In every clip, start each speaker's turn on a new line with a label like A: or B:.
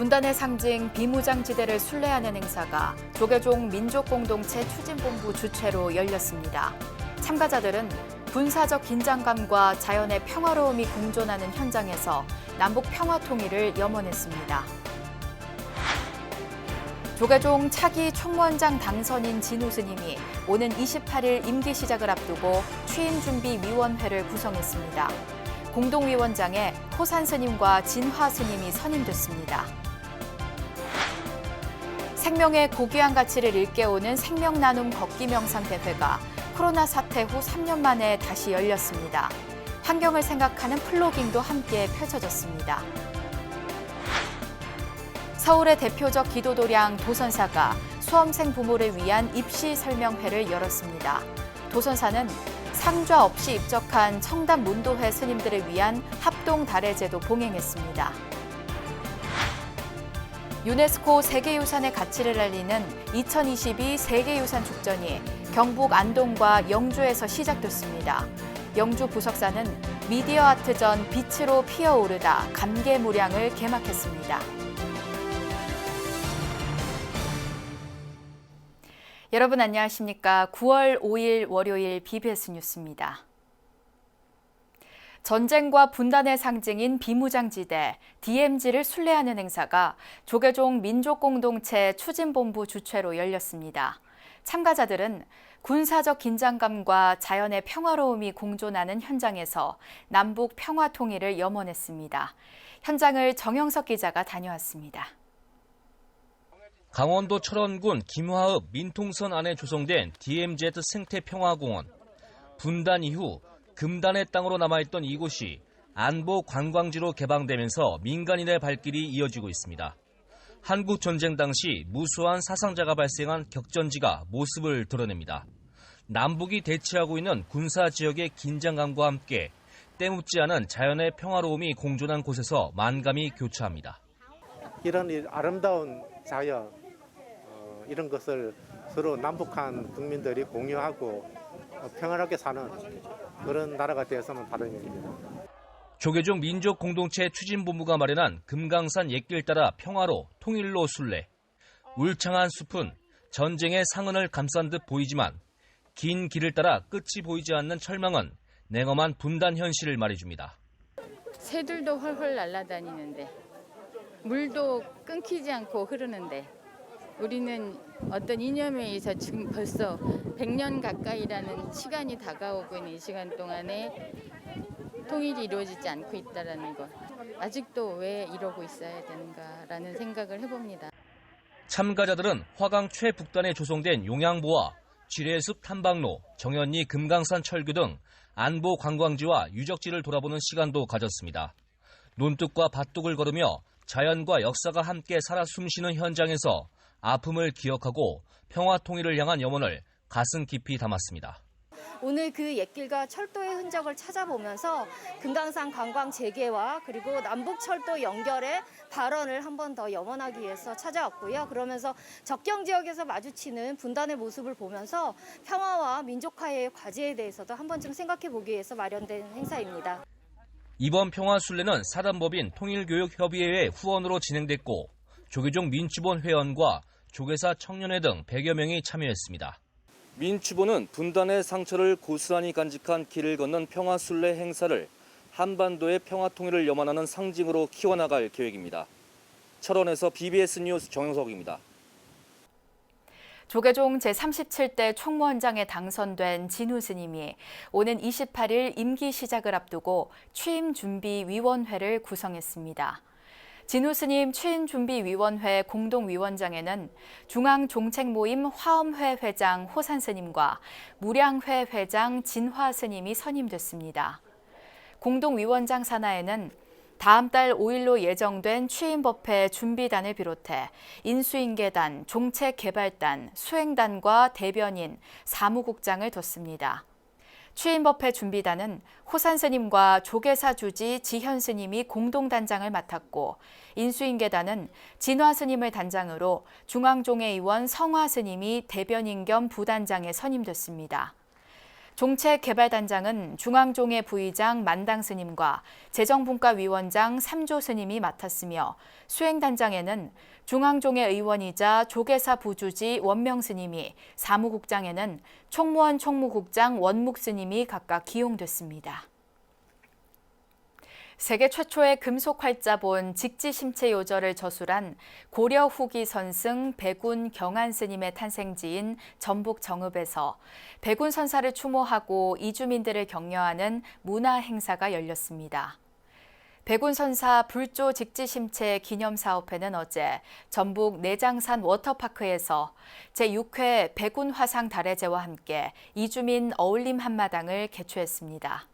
A: 분단의 상징 비무장지대를 순례하는 행사가 조계종 민족공동체 추진본부 주최로 열렸습니다. 참가자들은 군사적 긴장감과 자연의 평화로움이 공존하는 현장에서 남북 평화 통일을 염원했습니다. 조계종 차기 총무원장 당선인 진우 스님이 오는 28일 임기 시작을 앞두고 취임준비위원회를 구성했습니다. 공동위원장에 호산 스님과 진화 스님이 선임됐습니다. 생명의 고귀한 가치를 일깨우는 생명나눔 걷기 명상대회가 코로나 사태 후 3년 만에 다시 열렸습니다. 환경을 생각하는 플로깅도 함께 펼쳐졌습니다. 서울의 대표적 기도도량 도선사가 수험생 부모를 위한 입시 설명회를 열었습니다. 도선사는 상좌 없이 입적한 청담 문도회 스님들을 위한 합동달해제도 봉행했습니다. 유네스코 세계유산의 가치를 알리는 2022 세계유산 축전이 경북 안동과 영주에서 시작됐습니다. 영주 부석사는 미디어 아트전 빛으로 피어오르다 감개무량을 개막했습니다. 여러분 안녕하십니까? 9월 5일 월요일 BBS 뉴스입니다. 전쟁과 분단의 상징인 비무장지대 DMZ를 순례하는 행사가 조계종 민족공동체 추진본부 주최로 열렸습니다. 참가자들은 군사적 긴장감과 자연의 평화로움이 공존하는 현장에서 남북 평화 통일을 염원했습니다. 현장을 정영석 기자가 다녀왔습니다.
B: 강원도 철원군 김화읍 민통선 안에 조성된 DMZ 생태평화공원. 분단 이후 금단의 땅으로 남아있던 이곳이 안보 관광지로 개방되면서 민간인의 발길이 이어지고 있습니다. 한국 전쟁 당시 무수한 사상자가 발생한 격전지가 모습을 드러냅니다. 남북이 대치하고 있는 군사 지역의 긴장감과 함께 때묻지 않은 자연의 평화로움이 공존한 곳에서 만감이 교차합니다.
C: 이런 아름다운 자연, 이런 것을 서로 남북한 국민들이 공유하고 평안하게 사는 그런 나라가 되었으면 하는 일입니다.
B: 조계종 민족공동체 추진본부가 마련한 금강산 옛길 따라 평화로 통일로 순례. 울창한 숲은 전쟁의 상흔을 감싼 듯 보이지만 긴 길을 따라 끝이 보이지 않는 철망은 냉엄한 분단 현실을 말해줍니다.
D: 새들도 헐헐 날아다니는데 물도 끊기지 않고 흐르는데 우리는 어떤 이념에 의해서 지금 벌써 100년 가까이라는 시간이 다가오고 있는 이 시간 동안에 통일이 이루어지지 않고 있다는 것. 아직도 왜 이러고 있어야 되는가라는 생각을 해봅니다.
B: 참가자들은 화강 최북단에 조성된 용양보와 지뢰숲 탐방로, 정연리 금강산 철교 등 안보 관광지와 유적지를 돌아보는 시간도 가졌습니다. 논뚝과 밭둑을 걸으며 자연과 역사가 함께 살아 숨쉬는 현장에서 아픔을 기억하고 평화 통일을 향한 염원을 가슴 깊이 담았습니다.
E: 오늘 그 옛길과 철도의 흔적을 찾아보면서 금강산 관광 재개와 그리고 남북철도 연결의 발언을 한 번 더 염원하기 위해서 찾아왔고요. 그러면서 접경 지역에서 마주치는 분단의 모습을 보면서 평화와 민족화의 과제에 대해서도 한 번쯤 생각해 보기 위해서 마련된 행사입니다.
B: 이번 평화순례는 사단법인 통일교육협의회의 후원으로 진행됐고 조계종 민주본 회원과 조계사 청년회 등 100여 명이 참여했습니다. 민추보는 분단의 상처를 고스란히 간직한 길을 걷는 평화순례 행사를 한반도의 평화 통일을 염원하는 상징으로 키워나갈 계획입니다. 철원에서 BBS 뉴스 정영석입니다.
A: 조계종 제37대 총무원장에 당선된 진우 스님이 오는 28일 임기 시작을 앞두고 취임준비위원회를 구성했습니다. 진우 스님 취임준비위원회 공동위원장에는 중앙종책모임 화엄회 회장 호산 스님과 무량회 회장 진화 스님이 선임됐습니다. 공동위원장 산하에는 다음 달 5일로 예정된 취임법회 준비단을 비롯해 인수인계단, 종책개발단, 수행단과 대변인, 사무국장을 뒀습니다. 취임법회 준비단은 호산 스님과 조계사 주지 지현 스님이 공동단장을 맡았고 인수인계단은 진화 스님을 단장으로 중앙종회의원 성화 스님이 대변인 겸 부단장에 선임됐습니다. 종책개발단장은 중앙종회 부의장 만당 스님과 재정분과위원장 삼조 스님이 맡았으며 수행단장에는 중앙종회 의원이자 조계사 부주지 원명 스님이, 사무국장에는 총무원 총무국장 원묵 스님이 각각 기용됐습니다. 세계 최초의 금속 활자본 직지심체 요절을 저술한 고려 후기 선승 백운 경안 스님의 탄생지인 전북 정읍에서 백운 선사를 추모하고 이주민들을 격려하는 문화 행사가 열렸습니다. 백운 선사 불조 직지심체 기념사업회는 어제 전북 내장산 워터파크에서 제6회 백운 화상 달해제와 함께 이주민 어울림 한마당을 개최했습니다.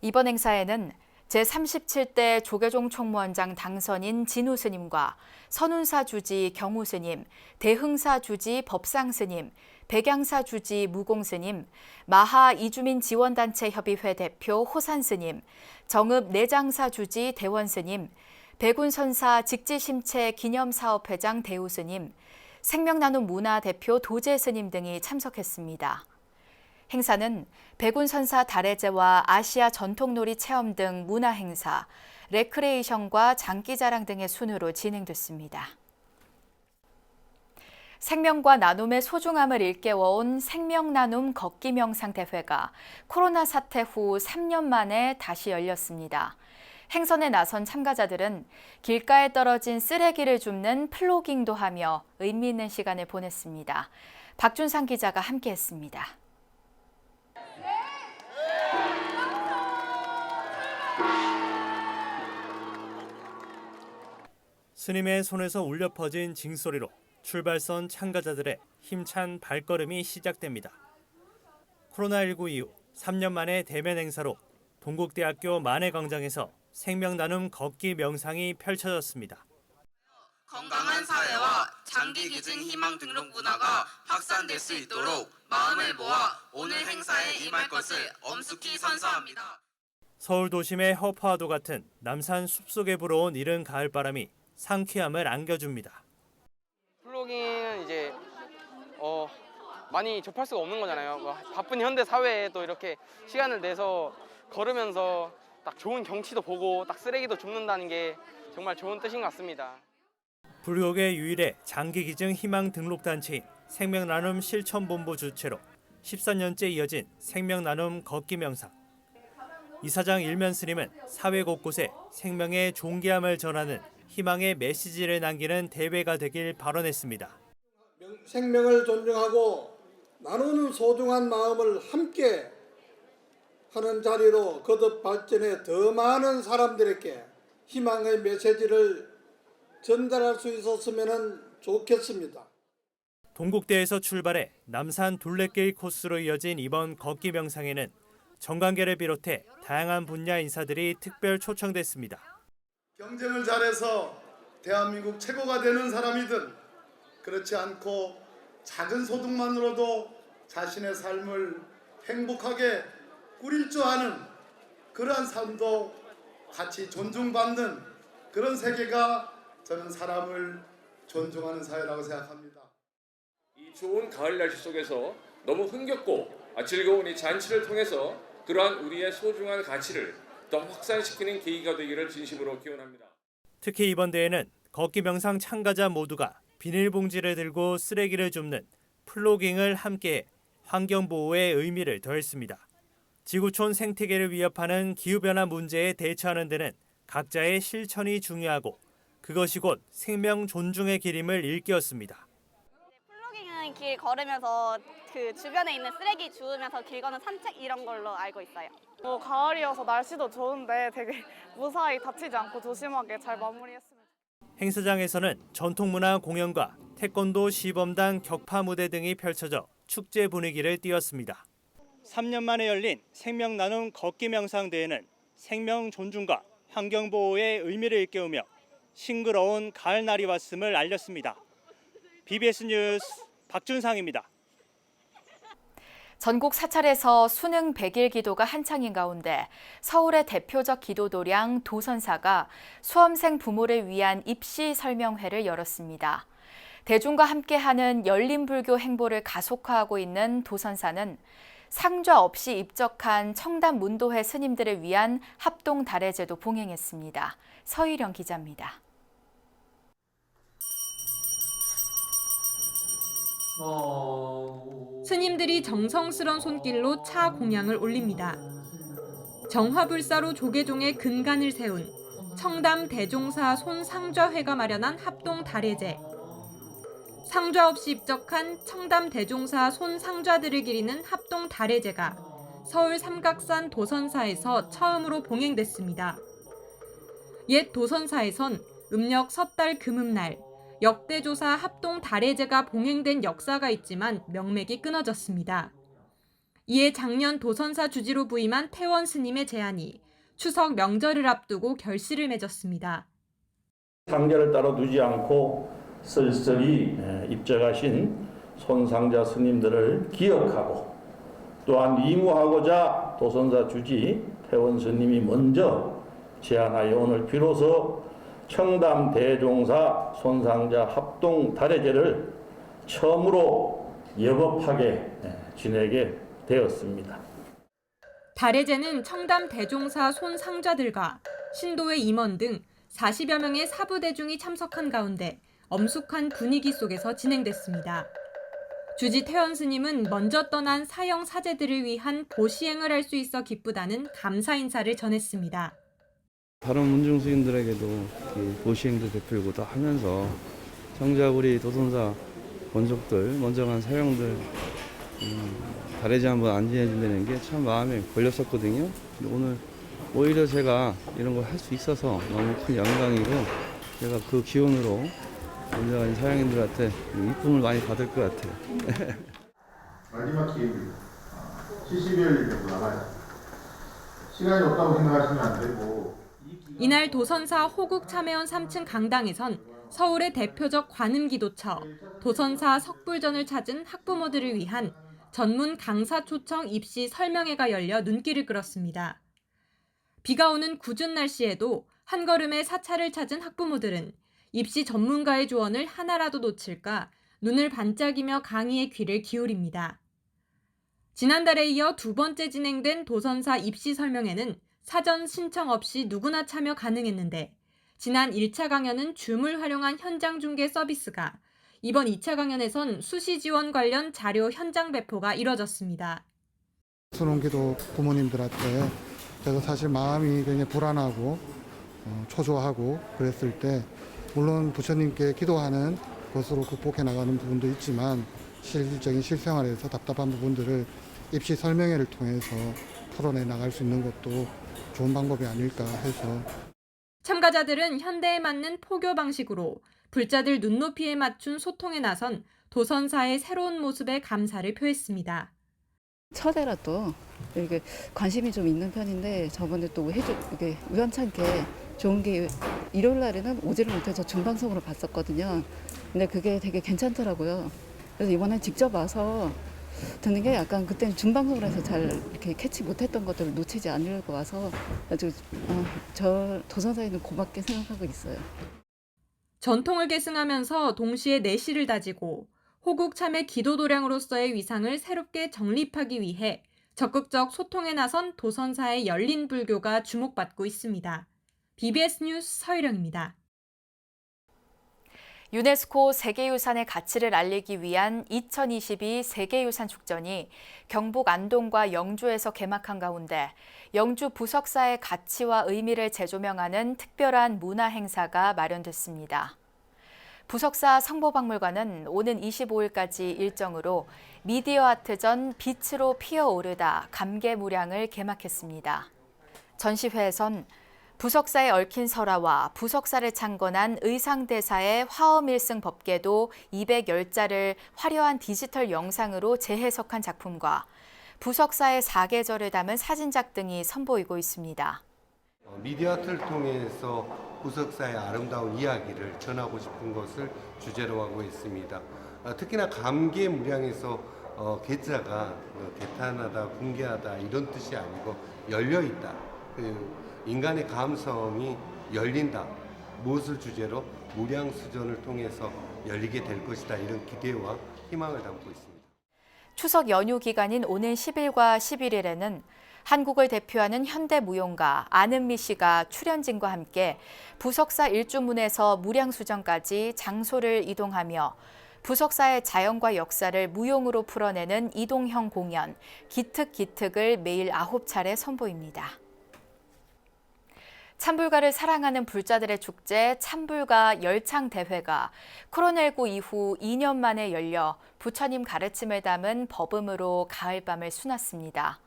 A: 이번 행사에는 제37대 조계종 총무원장 당선인 진우 스님과 선운사 주지 경우 스님, 대흥사 주지 법상 스님, 백양사 주지 무공 스님, 마하 이주민 지원단체 협의회 대표 호산 스님, 정읍 내장사 주지 대원 스님, 백운 선사 직지심체 기념사업회장 대우 스님, 생명나눔 문화 대표 도재 스님 등이 참석했습니다. 행사는 백운 선사 달해제와 아시아 전통놀이 체험 등 문화 행사, 레크레이션과 장기자랑 등의 순으로 진행됐습니다. 생명과 나눔의 소중함을 일깨워온 생명나눔 걷기 명상 대회가 코로나 사태 후 3년 만에 다시 열렸습니다. 행선에 나선 참가자들은 길가에 떨어진 쓰레기를 줍는 플로깅도 하며 의미 있는 시간을 보냈습니다. 박준상 기자가 함께했습니다.
F: 스님의 손에서 울려 퍼진 징소리로 출발선 참가자들의 힘찬 발걸음이 시작됩니다. 코로나19 이후 3년 만에 대면 행사로 동국대학교 만회광장에서 생명나눔 걷기 명상이 펼쳐졌습니다.
G: 건강한 사회와 장기 기증 희망 등록 문화가 확산될 수 있도록 마음을 모아 오늘 행사에 임할 것을 엄숙히 선서합니다.
F: 서울 도심의 허파와도 같은 남산 숲속에 불어온 이른 가을바람이 상쾌함을 안겨줍니다.
H: 플로깅은 이제 많이 접할 수가 없는 거잖아요. 바쁜 현대 사회에 또 이렇게 시간을 내서 걸으면서 딱 좋은 경치도 보고 딱 쓰레기도 줍는다는 게 정말 좋은 뜻인 것 같습니다.
F: 불교계 유일의 장기기증 희망 등록단체인 생명나눔 실천본부 주최로 14년째 이어진 생명나눔 걷기 명상. 이사장 일면 스님은 사회 곳곳에 생명의 존귀함을 전하는 희망의 메시지를 남기는 대회가 되길 발언했습니다.
I: 생명을 존중하고 나누는 소중한 마음을 함께 하는 자리로 거듭 발전해 더 많은 사람들에게 희망의 메시지를 전달할 수 있었으면 좋겠습니다.
F: 동국대에서 출발해 남산 둘레길 코스로 이어진 이번 걷기 명상에는 정관계를 비롯해 다양한 분야 인사들이 특별 초청됐습니다.
J: 경쟁을 잘해서 대한민국 최고가 되는 사람이든 그렇지 않고 작은 소득만으로도 자신의 삶을 행복하게 꾸릴 줄 아는 그러한 삶도 같이 존중받는 그런 세계가 저는 사람을 존중하는 사회라고 생각합니다.
K: 이 좋은 가을 날씨 속에서 너무 흥겹고 즐거운 이 잔치를 통해서 그러한 우리의 소중한 가치를 더 확산시키는 계기가 되기를 진심으로 기원합니다.
F: 특히 이번 대회는 걷기 명상 참가자 모두가 비닐봉지를 들고 쓰레기를 줍는 플로깅을 함께해 환경보호의 의미를 더했습니다. 지구촌 생태계를 위협하는 기후변화 문제에 대처하는 데는 각자의 실천이 중요하고 그것이 곧 생명 존중의 길임을 일깨웠습니다.
L: 플로깅은 길 걸으면서 그 주변에 있는 쓰레기 주우면서 길 거는 산책 이런 걸로 알고 있어요.
M: 가을이어서 날씨도 좋은데 되게 무사히 다치지 않고 조심하게 잘 마무리했습니다.
F: 행사장에서는 전통문화 공연과 태권도 시범단 격파 무대 등이 펼쳐져 축제 분위기를 띄웠습니다. 3년 만에 열린 생명나눔 걷기 명상대회는 생명 존중과 환경보호의 의미를 일깨우며 싱그러운 가을날이 왔음을 알렸습니다. BBS 뉴스 박준상입니다.
A: 전국 사찰에서 수능 100일 기도가 한창인 가운데 서울의 대표적 기도도량 도선사가 수험생 부모를 위한 입시 설명회를 열었습니다. 대중과 함께하는 열린 불교 행보를 가속화하고 있는 도선사는 상좌 없이 입적한 청담 문도회 스님들을 위한 합동 달해제도 봉행했습니다. 서희령 기자입니다.
N: 스님들이 정성스런 손길로 차 공양을 올립니다. 정화불사로 조계종의 근간을 세운 청담 대종사 손상좌회가 마련한 합동 달해제. 상좌 없이 입적한 청담 대종사 손상좌들을 기리는 합동 달해제가 서울 삼각산 도선사에서 처음으로 봉행됐습니다. 옛 도선사에선 음력 섣달 금음날 역대조사 합동 달해제가 봉행된 역사가 있지만 명맥이 끊어졌습니다. 이에 작년 도선사 주지로 부임한 태원 스님의 제안이 추석 명절을 앞두고 결실을 맺었습니다.
O: 상자를 따로 두지 않고 쓸쓸히 입적하신 손상자 스님들을 기억하고 또한 이무하고자 도선사 주지 태원 스님이 먼저 제안하여 오늘 비로소 청담 대종사 손상자 합동 달해제를 처음으로 예법하게 지내게 되었습니다.
N: 달해제는 청담 대종사 손상좌들과 신도의 임원 등 40여 명의 사부대중이 참석한 가운데 엄숙한 분위기 속에서 진행됐습니다. 주지 태원 스님은 먼저 떠난 사형 사제들을 위한 보시행을 할 수 있어 기쁘다는 감사 인사를 전했습니다.
P: 다른 문중 스님들에게도 보시행도 베풀고 하면서 정작 우리 도선사 원족들, 먼저 간 사형들 달해제 한번 안 지내준다는 게 참 마음에 걸렸었거든요. 근데 오늘 오히려 제가 이런 걸 할 수 있어서 너무 큰 영광이고 제가 그 기운으로 먼저 간 사형님들한테 이쁨을 많이 받을 것 같아요.
Q: 마지막 기회입니다. 70여일 정도 남아요. 시간이 없다고 생각하시면 안 되고.
N: 이날 도선사 호국 참회원 3층 강당에선 서울의 대표적 관음기도처 도선사 석불전을 찾은 학부모들을 위한 전문 강사 초청 입시 설명회가 열려 눈길을 끌었습니다. 비가 오는 궂은 날씨에도 한 걸음의 사찰을 찾은 학부모들은 입시 전문가의 조언을 하나라도 놓칠까 눈을 반짝이며 강의에 귀를 기울입니다. 지난달에 이어 두 번째 진행된 도선사 입시 설명회는 사전 신청 없이 누구나 참여 가능했는데 지난 1차 강연은 줌을 활용한 현장 중계 서비스가 이번 2차 강연에선 수시 지원 관련 자료 현장 배포가 이뤄졌습니다.
R: 수능기도 부모님들한테 제가 사실 마음이 굉장히 불안하고 초조하고 그랬을 때 물론 부처님께 기도하는 것으로 극복해 나가는 부분도 있지만 실질적인 실생활에서 답답한 부분들을 입시 설명회를 통해서 풀어내 나갈 수 있는 것도 좋은 방법이 아닐까 해서
N: 참가자들은 현대에 맞는 포교 방식으로 불자들 눈높이에 맞춘 소통에 나선 도선사의 새로운 모습에 감사를 표했습니다.
S: 첫해라도 이렇게 관심이 좀 있는 편인데 저번에 또 이게 우연찮게 좋은 게 일요일 날에는 오지를 못해서 중방송으로 봤었거든요. 근데 그게 되게 괜찮더라고요. 그래서 이번에 직접 와서 듣는 게 약간 그때는 중방송으로 해서 잘 이렇게 캐치 못했던 것들을 놓치지 않으려고 와서 아주 저 도선사에는 고맙게 생각하고 있어요.
N: 전통을 계승하면서 동시에 내실을 다지고 호국 참회 기도도량으로서의 위상을 새롭게 정립하기 위해 적극적 소통에 나선 도선사의 열린 불교가 주목받고 있습니다. BBS 뉴스 서희령입니다.
A: 유네스코 세계유산의 가치를 알리기 위한 2022 세계유산 축전이 경북 안동과 영주에서 개막한 가운데 영주 부석사의 가치와 의미를 재조명하는 특별한 문화 행사가 마련됐습니다. 부석사 성보박물관은 오는 25일까지 일정으로 미디어 아트전 빛으로 피어오르다 감개무량을 개막했습니다. 전시회에선 부석사에 얽힌 설화와 부석사를 창건한 의상대사의 화엄일승 법궤도 210자를 화려한 디지털 영상으로 재해석한 작품과 부석사의 사계절을 담은 사진작 등이 선보이고 있습니다.
T: 미디어 아트를 통해서 부석사의 아름다운 이야기를 전하고 싶은 것을 주제로 하고 있습니다. 특히나 감개무량에서 개자가 개탄하다, 궁계하다 이런 뜻이 아니고 열려있다. 인간의 감성이 열린다. 무엇을 주제로 무량수전을 통해서 열리게 될 것이다. 이런 기대와 희망을 담고 있습니다.
A: 추석 연휴 기간인 오는 10일과 11일에는 한국을 대표하는 현대무용가 안은미 씨가 출연진과 함께 부석사 일주문에서 무량수정까지 장소를 이동하며 부석사의 자연과 역사를 무용으로 풀어내는 이동형 공연 기특기특을 매일 9차례 선보입니다. 찬불가를 사랑하는 불자들의 축제 찬불가 열창대회가 코로나19 이후 2년 만에 열려 부처님 가르침을 담은 법음으로 가을밤을 수놨습니다.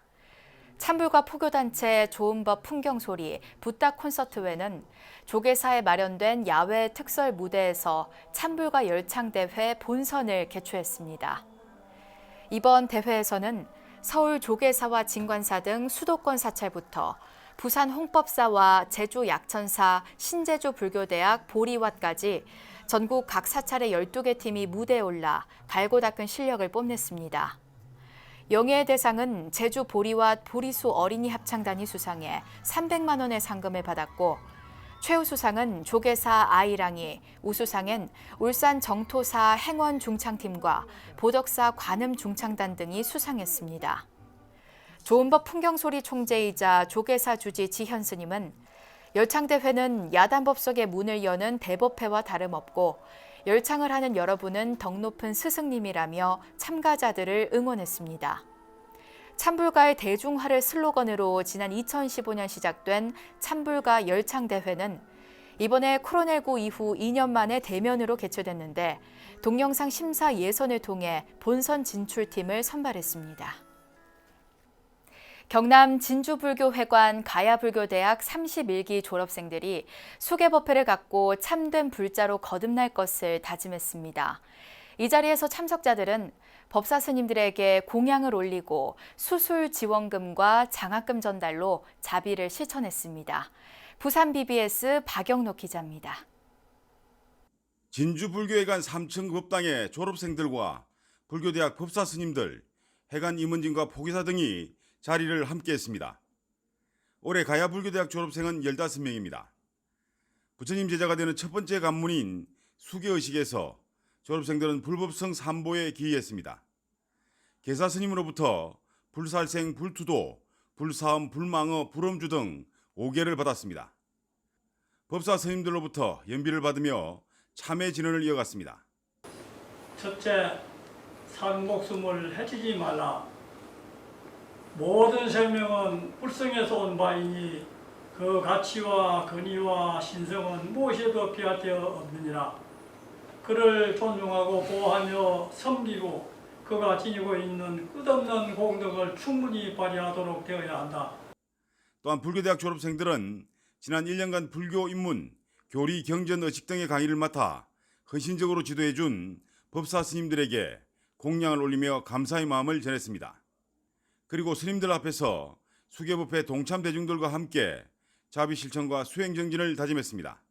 A: 찬불가 포교단체 좋은법 풍경소리 붓다 콘서트회는 조계사에 마련된 야외 특설 무대에서 찬불가 열창대회 본선을 개최했습니다. 이번 대회에서는 서울 조계사와 진관사 등 수도권 사찰부터 부산 홍법사와 제주 약천사 신제주 불교대학 보리왓까지 전국 각 사찰의 12개 팀이 무대에 올라 갈고 닦은 실력을 뽐냈습니다. 영예의 대상은 제주 보리왓 보리수 어린이 합창단이 수상해 300만 원의 상금을 받았고 최우수상은 조계사 아이랑이, 우수상엔 울산 정토사 행원 중창팀과 보덕사 관음 중창단 등이 수상했습니다. 좋은법 풍경소리 총재이자 조계사 주지 지현 스님은 열창대회는 야단법석의 문을 여는 대법회와 다름없고 열창을 하는 여러분은 덕 높은 스승님이라며 참가자들을 응원했습니다. 찬불가의 대중화를 슬로건으로 지난 2015년 시작된 찬불가 열창대회는 이번에 코로나19 이후 2년 만에 대면으로 개최됐는데 동영상 심사 예선을 통해 본선 진출팀을 선발했습니다. 경남 진주불교회관 가야불교대학 31기 졸업생들이 수계법회를 갖고 참된 불자로 거듭날 것을 다짐했습니다. 이 자리에서 참석자들은 법사 스님들에게 공양을 올리고 수술 지원금과 장학금 전달로 자비를 실천했습니다. 부산 BBS 박영록 기자입니다.
U: 진주불교회관 3층 법당의 졸업생들과 불교대학 법사 스님들, 회관 임원진과 포기사 등이 자리를 함께했습니다. 올해 가야불교대학 졸업생은 15명입니다. 부처님 제자가 되는 첫 번째 관문인 수계의식에서 졸업생들은 불법성 삼보에 기의했습니다. 계사 스님으로부터 불살생, 불투도, 불사음, 불망어, 불엄주 등 5개를 받았습니다. 법사 스님들로부터 연비를 받으며 참회 진언을 이어갔습니다.
V: 첫째, 산 목숨을 해치지 말라. 모든 생명은 불성에서 온 바이니 그 가치와 근위와 신성은 무엇에도 비하되어 없느니라. 그를 존중하고 보호하며 섬기고 그가 지니고 있는 끝없는 공덕을 충분히 발휘하도록 되어야 한다.
U: 또한 불교대학 졸업생들은 지난 1년간 불교 입문, 교리, 경전, 의식 등의 강의를 맡아 헌신적으로 지도해준 법사 스님들에게 공양을 올리며 감사의 마음을 전했습니다. 그리고 스님들 앞에서 수계법회 동참 대중들과 함께 자비 실천과 수행 정진을 다짐했습니다.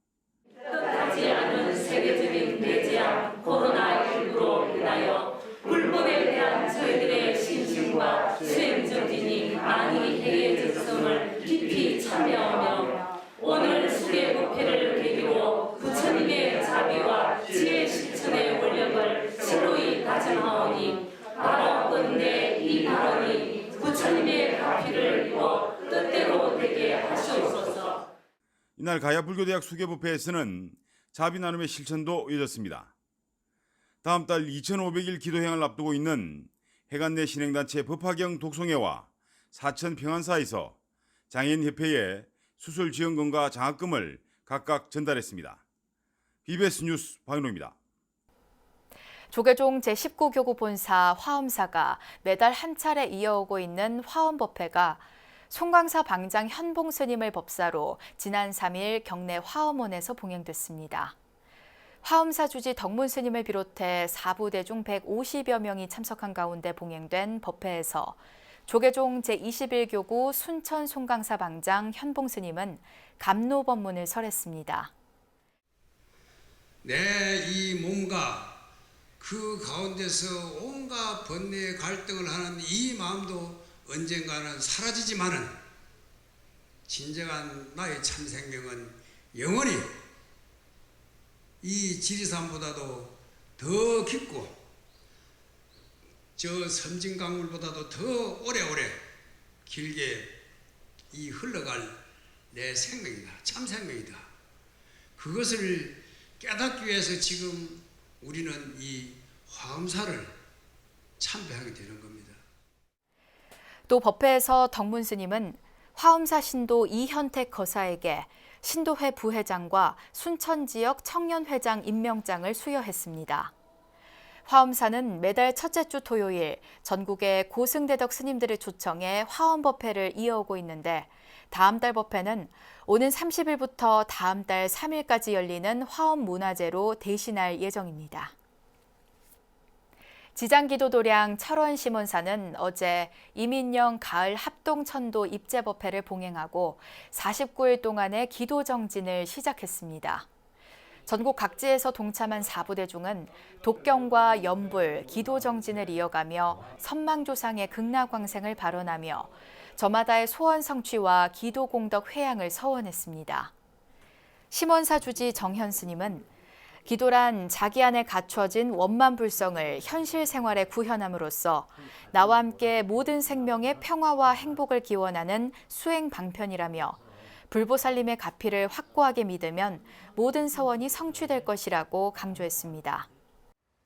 W: 뜻하지 않은 세계적인 내재앙 코로나19로 인하여 불법에 대한 저희들의 신심과 수행 정진이 많이 해이해졌음을 깊이 참여하며 오늘 수계법회를 계기로 부처님의 자비와 지혜 실천의 원력을 새로이 다짐하오니 바라건대 이 발언이 부처님의 가피를 이루어 뜻대로 되게 하시옵소서.
U: 이날 가야불교대학 수계법회에서는 자비 나눔의 실천도 이어졌습니다. 다음 달 2500일 기도행을 앞두고 있는 해관 내 신행단체 법화경 독송회와 사천 평안사에서 장애인협회에 수술 지원금과 장학금을 각각 전달했습니다. BBS 뉴스 박윤호입니다.
A: 조계종 제19교구 본사 화엄사가 매달 한 차례 이어오고 있는 화엄법회가 송광사 방장 현봉 스님을 법사로 지난 3일 경내 화엄원에서 봉행됐습니다. 화엄사 주지 덕문 스님을 비롯해 4부대 중 150여 명이 참석한 가운데 봉행된 법회에서 조계종 제21교구 순천 송광사 방장 현봉 스님은 감로법문을 설했습니다.
X: 내 이 몸과 그 가운데서 온갖 번뇌 갈등을 하는 이 마음도 언젠가는 사라지지만은 진정한 나의 참 생명은 영원히 이 지리산보다도 더 깊고 저 섬진강물보다도 더 오래오래 길게 이 흘러갈 내 생명이다. 참 생명이다. 그것을 깨닫기 위해서 지금 우리는 이 화엄사를 참배하게 되는 겁니다.
A: 또 법회에서 덕문 스님은 화엄사 신도 이현택 거사에게 신도회 부회장과 순천 지역 청년회장 임명장을 수여했습니다. 화엄사는 매달 첫째 주 토요일 전국의 고승대덕 스님들을 초청해 화엄 법회를 이어오고 있는데 다음 달 법회는 오는 30일부터 다음 달 3일까지 열리는 화엄 문화제로 대신할 예정입니다. 지장기도도량 철원 심원사는 어제 이민영 가을 합동천도 입제법회를 봉행하고 49일 동안의 기도 정진을 시작했습니다. 전국 각지에서 동참한 4부대 중은 독경과 연불, 기도 정진을 이어가며 선망조상의 극락광생을 발언하며 저마다의 소원 성취와 기도 공덕 회양을 서원했습니다. 심원사 주지 정현 스님은 기도란 자기 안에 갖춰진 원만불성을 현실 생활에 구현함으로써 나와 함께 모든 생명의 평화와 행복을 기원하는 수행 방편이라며 불보살님의 가피를 확고하게 믿으면 모든 서원이 성취될 것이라고 강조했습니다.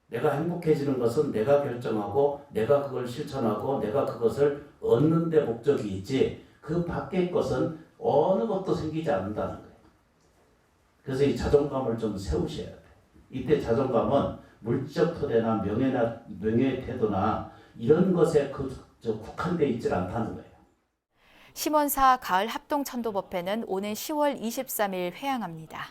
B: 내가 행복해지는 것은 내가 결정하고 내가 그걸 실천하고 내가 그것을 얻는 데 목적이 있지 그 밖의 것은 어느 것도 생기지 않는다는 거예요. 그래서 이 자존감을 좀 세우셔야 돼요. 이때 자존감은 물적 토대나 명예 태도나 이런 것에 국한되어 있지 않다는 거예요.
A: 심원사 가을 합동천도법회는 오는 10월 23일 회항합니다.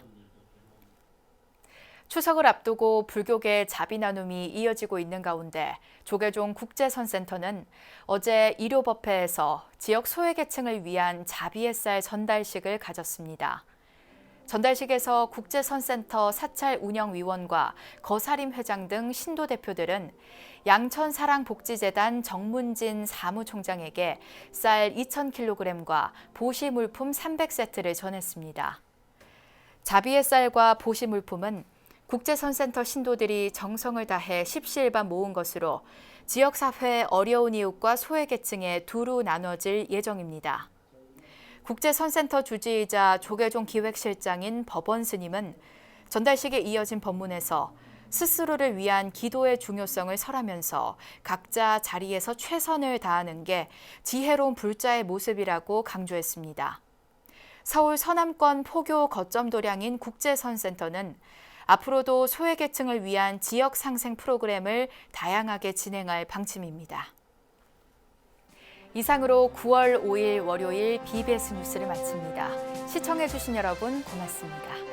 A: 추석을 앞두고 불교계 자비 나눔이 이어지고 있는 가운데 조계종 국제선센터는 어제 일요법회에서 지역 소외계층을 위한 자비의 쌀 전달식을 가졌습니다. 전달식에서 국제선센터 사찰 운영위원과 거사림 회장 등 신도 대표들은 양천사랑복지재단 정문진 사무총장에게 쌀 2,000kg과 보시 물품 300세트를 전했습니다. 자비의 쌀과 보시 물품은 국제선센터 신도들이 정성을 다해 십시일반 모은 것으로 지역사회 어려운 이웃과 소외계층에 두루 나눠질 예정입니다. 국제선센터 주지이자 조계종 기획실장인 법원 스님은 전달식에 이어진 법문에서 스스로를 위한 기도의 중요성을 설하면서 각자 자리에서 최선을 다하는 게 지혜로운 불자의 모습이라고 강조했습니다. 서울 서남권 포교 거점 도량인 국제선센터는 앞으로도 소외계층을 위한 지역 상생 프로그램을 다양하게 진행할 방침입니다. 이상으로 9월 5일 월요일 BBS 뉴스를 마칩니다. 시청해주신 여러분 고맙습니다.